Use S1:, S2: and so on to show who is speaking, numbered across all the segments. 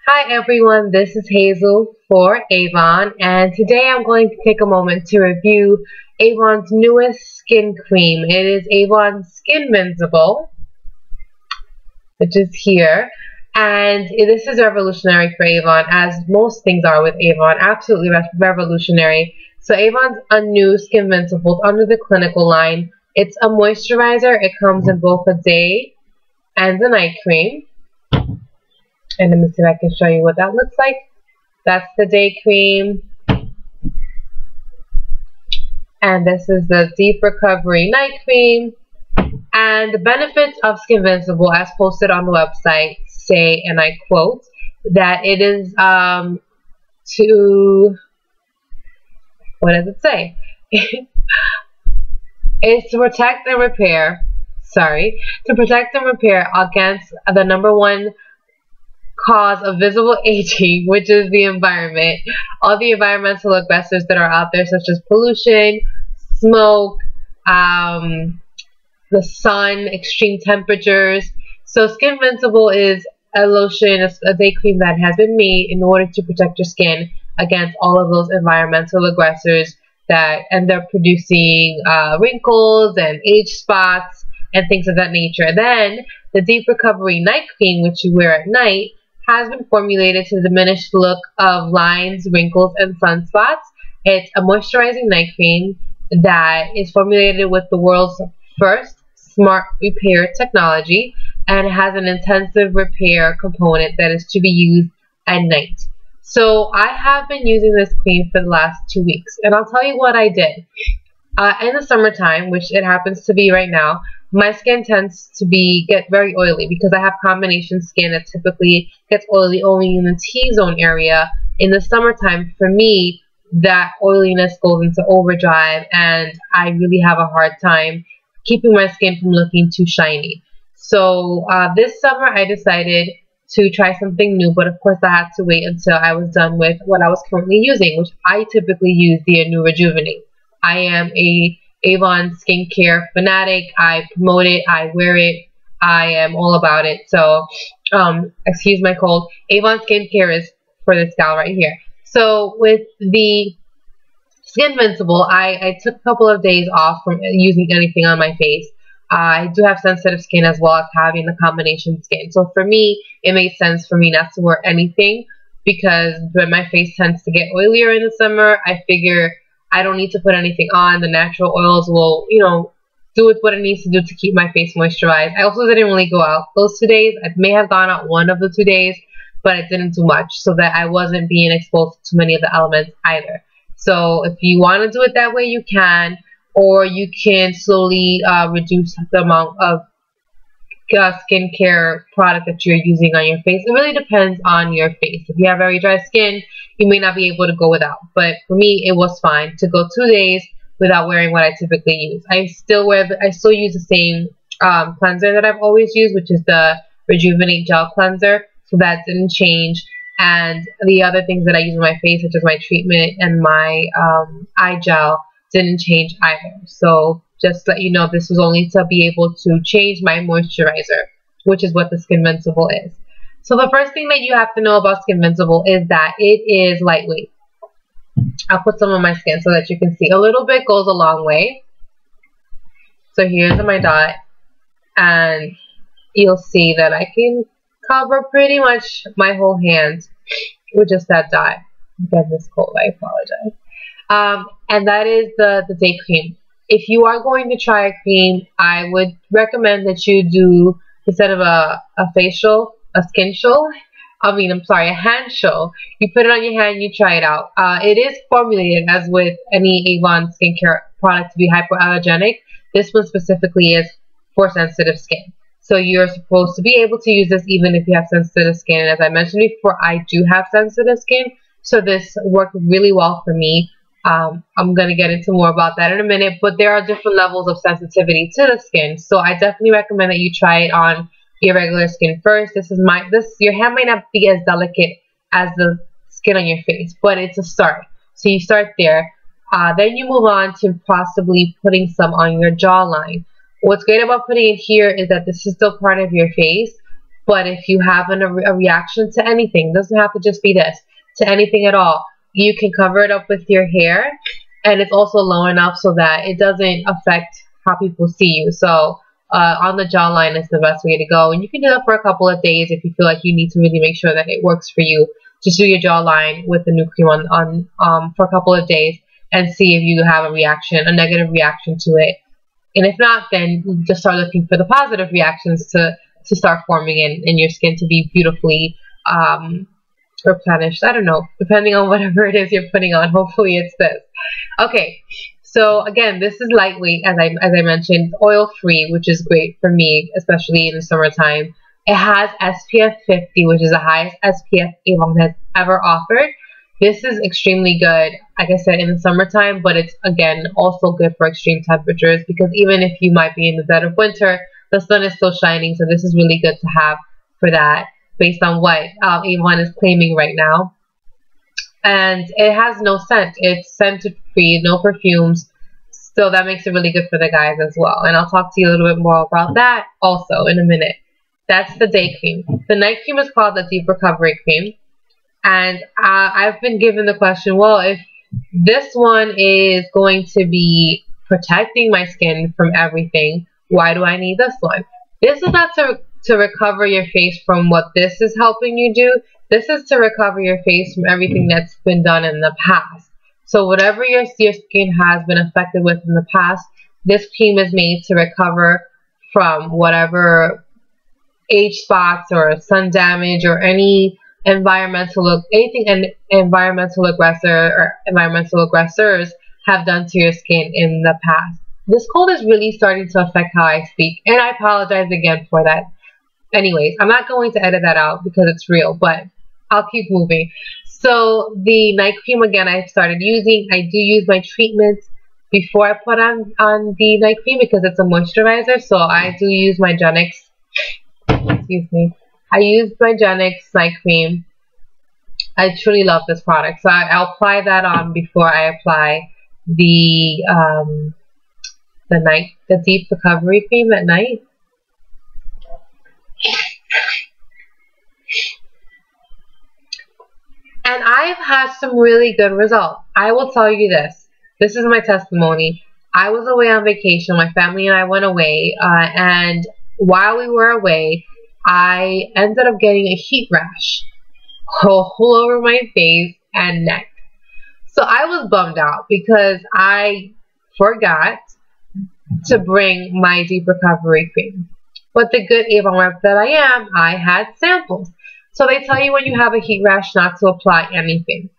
S1: Hi everyone, this is Hazel for Avon, and today I'm going to take a moment to review Avon's newest skin cream. It is Avon Skinvincible, which is here, and this is revolutionary for Avon, as most things are with Avon, absolutely revolutionary. So Avon's a new Skinvincible under the clinical line. It's a moisturizer. It comes in both a day and a night cream. And let me see if I can show you what that looks like. That's the day cream. And this is the deep recovery night cream. And the benefits of Skinvincible, as posted on the website, say, and I quote, that it is what does it say? It's to protect and repair, to protect and repair against the #1 cause of visible aging, which is the environment. All the environmental aggressors that are out there, such as pollution, smoke, the sun, extreme temperatures. So Skinvincible is a lotion, a day cream that has been made in order to protect your skin against all of those environmental aggressors that end up producing wrinkles and age spots and things of that nature. Then the deep recovery night cream, which you wear at night, has been formulated to diminish the look of lines, wrinkles, and sunspots. It's a moisturizing night cream that is formulated with the world's first smart repair technology, and it has an intensive repair component that is to be used at night. So I have been using this cream for the last 2 weeks, and I'll tell you what I did. In the summertime, which it happens to be right now, my skin tends to get very oily because I have combination skin that typically gets oily only in the T-zone area. In the summertime, for me, that oiliness goes into overdrive, and I really have a hard time keeping my skin from looking too shiny. So this summer, I decided to try something new, but of course I had to wait until I was done with what I was currently using, which I typically use the New Rejuvenate. I am a Avon skincare fanatic. I promote it, I wear it, I am all about it. So, excuse my cold. Avon skincare is for this gal right here. So with the Skinvincible, I took a couple of days off from using anything on my face. I do have sensitive skin as well as having the combination skin. So for me, it made sense for me not to wear anything because when my face tends to get oilier in the summer, I figure I don't need to put anything on. The natural oils will, do what it needs to do to keep my face moisturized. I also didn't really go out those 2 days. I may have gone out one of the 2 days, but it didn't do much so that I wasn't being exposed to many of the elements either. So if you want to do it that way, you can, or you can slowly reduce the amount of skincare product that you're using on your face. It really depends on your face. If you have very dry skin, you may not be able to go without. But for me, it was fine to go 2 days without wearing what I typically use. I still use the same cleanser that I've always used, which is the Rejuvenate Gel Cleanser. So that didn't change. And the other things that I use on my face, such as my treatment and my eye gel, didn't change either. So just to let you know, this was only to be able to change my moisturizer, which is what the Skinvincible is. So the first thing that you have to know about Skinvincible is that it is lightweight. I'll put some on my skin so that you can see. A little bit goes a long way. So here's my dot, and you'll see that I can cover pretty much my whole hand with just that dot. Again, this cold, I apologize. And that is the day cream. If you are going to try a cream, I would recommend that you do, instead of a facial, a skin show. A hand show. You put it on your hand, you try it out. It is formulated, as with any Avon skincare product, to be hypoallergenic. This one specifically is for sensitive skin. So you're supposed to be able to use this even if you have sensitive skin. And as I mentioned before, I do have sensitive skin, so this worked really well for me. I'm going to get into more about that in a minute, but there are different levels of sensitivity to the skin. So I definitely recommend that you try it on your regular skin first. Your hand might not be as delicate as the skin on your face, but it's a start. So you start there. Then you move on to possibly putting some on your jawline. What's great about putting it here is that this is still part of your face, But if you have a reaction to anything, it doesn't have to just be this, to anything at all, you can cover it up with your hair, and it's also low enough so that it doesn't affect how people see you. So on the jawline is the best way to go, and you can do that for a couple of days if you feel like you need to really make sure that it works for you. Just do your jawline with the new cream on for a couple of days and see if you have a negative reaction to it. And if not, then just start looking for the positive reactions to start forming in your skin to be beautifully replenished. I don't know, depending on whatever it is you're putting on. Hopefully it's this. Okay, so again, this is lightweight, as I mentioned, oil-free, which is great for me, especially in the summertime. It has SPF 50, which is the highest SPF Avon has ever offered. This is extremely good, like I said, in the summertime, but it's, again, also good for extreme temperatures, because even if you might be in the dead of winter, the sun is still shining, so this is really good to have for that, based on what Avon is claiming right now. And it has no scent. It's scent-free, no perfumes, so that makes it really good for the guys as well. And I'll talk to you a little bit more about that also in a minute. That's the day cream. The night cream is called the Deep Recovery Cream. And I've been given the question, well, if this one is going to be protecting my skin from everything, why do I need this one? This is not to recover your face from what this is helping you do. This is to recover your face from everything that's been done in the past. So whatever your skin has been affected with in the past, this cream is made to recover from whatever age spots or sun damage or anything environmental aggressor or environmental aggressors have done to your skin in the past. This cold is really starting to affect how I speak, and I apologize again for that. Anyways, I'm not going to edit that out because it's real, but I'll keep moving. So the night cream, again, I started using. I do use my treatment before I put on the night cream because it's a moisturizer. So I do use my Genix. Excuse me. I use my Genix night cream. I truly love this product. So I'll apply that on before I apply the Deep Recovery Cream at night. And I've had some really good results. I will tell you this. This is my testimony. I was away on vacation. My family and I went away. And while we were away, I ended up getting a heat rash all over my face and neck. So I was bummed out because I forgot to bring my Deep Recovery Cream. But the good Avon rep that I am, I had samples. So they tell you when you have a heat rash not to apply anything.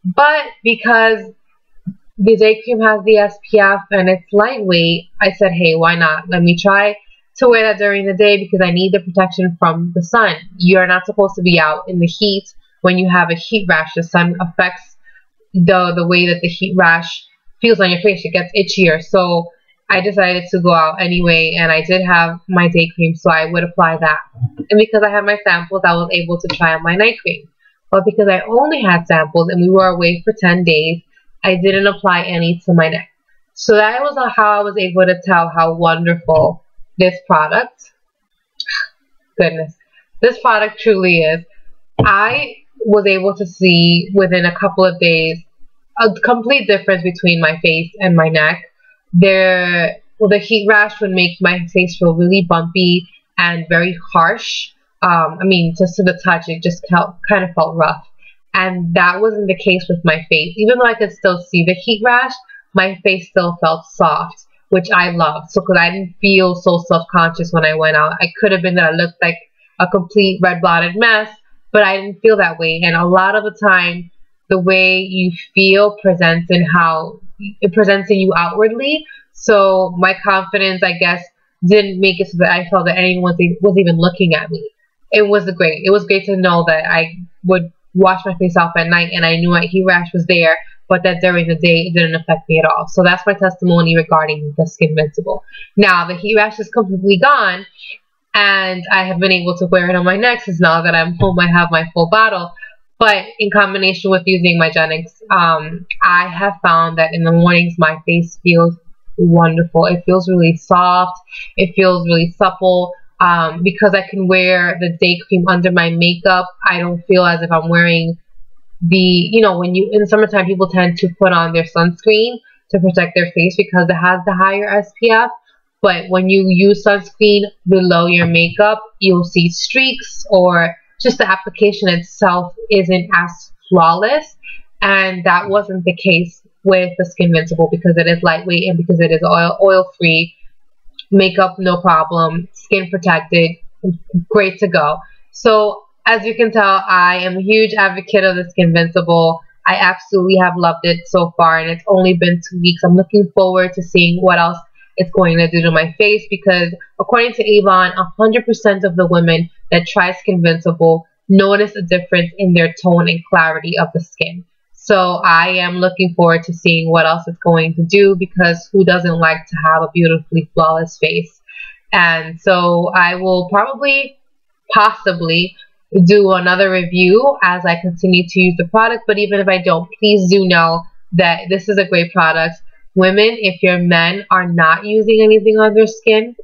S1: But because the day cream has the SPF and it's lightweight, I said, hey, why not? Let me try to wear that during the day because I need the protection from the sun. You are not supposed to be out in the heat when you have a heat rash. The sun affects the way that the heat rash feels on your face. It gets itchier. So I decided to go out anyway, and I did have my day cream, so I would apply that. And because I had my samples, I was able to try on my night cream. But because I only had samples and we were away for 10 days, I didn't apply any to my neck. So that was how I was able to tell how wonderful this product, goodness, this product truly is. I was able to see within a couple of days a complete difference between my face and my neck. The heat rash would make my face feel really bumpy and very harsh. I mean, just to the touch, it just kind of felt rough. And that wasn't the case with my face. Even though I could still see the heat rash, my face still felt soft, which I loved. So, because I didn't feel so self-conscious when I went out. I could have been that I looked like a complete red-blotted mess, but I didn't feel that way. And a lot of the time, the way you feel presents in how it presents in you outwardly. So my confidence, I guess, didn't make it so that I felt that anyone was even looking at me. It was great. It was great to know that I would wash my face off at night and I knew my heat rash was there, but that during the day it didn't affect me at all. So that's my testimony regarding the Skinvincible. Now the heat rash is completely gone, and I have been able to wear it on my neck since now that I'm home. I have my full bottle. But in combination with using my Genix, I have found that in the mornings my face feels wonderful. It feels really soft. It feels really supple. because I can wear the day cream under my makeup. I don't feel as if I'm wearing when you, in summertime, people tend to put on their sunscreen to protect their face because it has the higher SPF. But when you use sunscreen below your makeup, you'll see streaks, or just the application itself isn't as flawless. And that wasn't the case with the Skinvincible, because it is lightweight and because it is oil-free. Makeup, no problem. Skin protected, great to go. So as you can tell, I am a huge advocate of the Skinvincible. I absolutely have loved it so far, and it's only been 2 weeks. I'm looking forward to seeing what else it's going to do to my face, because according to Avon, 100% of the women that try Skinvincible notice a difference in their tone and clarity of the skin. So I am looking forward to seeing what else it's going to do, because who doesn't like to have a beautifully flawless face? And so I will possibly do another review as I continue to use the product. But even if I don't, please do know that this is a great product. Women, if your men are not using anything on their skin,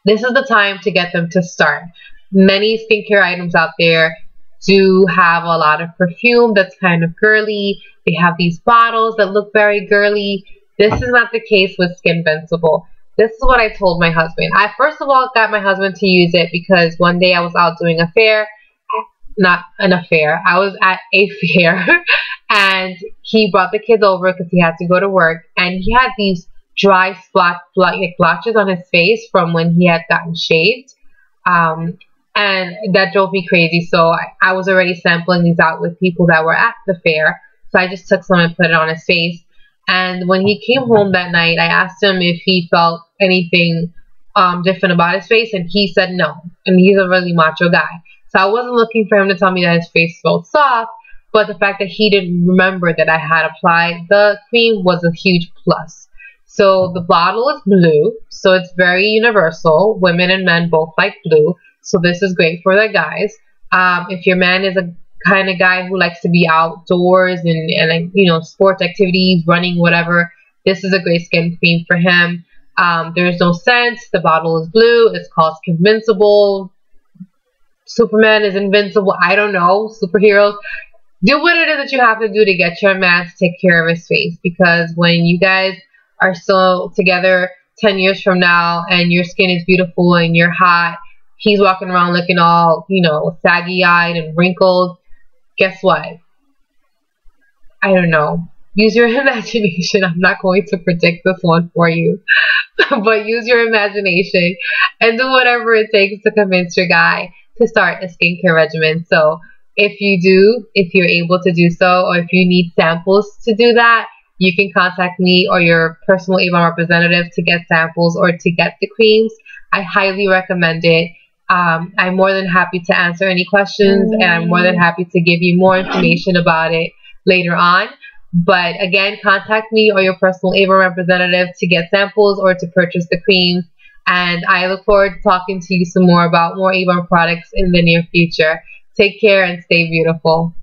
S1: this is the time to get them to start. Many skincare items out there do have a lot of perfume that's kind of girly. They have these bottles that look very girly. This is not the case with Skinvincible. This is what I told my husband. I first of all got my husband to use it because one day I was out doing a fair. Not an affair. I was at a fair and he brought the kids over because he had to go to work, and he had these dry blotches on his face from when he had gotten shaved. And that drove me crazy. So I was already sampling these out with people that were at the fair. So I just took some and put it on his face. And when he came home that night, I asked him if he felt anything different about his face, and he said no. And he's a really macho guy. So I wasn't looking for him to tell me that his face felt soft, but the fact that he didn't remember that I had applied the cream was a huge plus. So the bottle is blue, so it's very universal. Women and men both like blue, so this is great for the guys. If your man is a kind of guy who likes to be outdoors and sports activities, running, whatever, this is a great skin cream for him. There's no scent. The bottle is blue. It's called Skinvincible. Superman is invincible. I don't know. Superheroes. Do what it is that you have to do to get your man to take care of his face, because when you guys are still together 10 years from now and your skin is beautiful and you're hot, he's walking around looking all, saggy-eyed and wrinkled. Guess what? I don't know. Use your imagination. I'm not going to predict this one for you. But use your imagination and do whatever it takes to convince your guy to start a skincare regimen. So if you're able to do so, or if you need samples to do that, you can contact me or your personal Avon representative to get samples or to get the creams. I highly recommend it. I'm more than happy to answer any questions, and I'm more than happy to give you more information about it later on. But again, contact me or your personal Avon representative to get samples or to purchase the creams. And I look forward to talking to you some more about more Avon products in the near future. Take care and stay beautiful.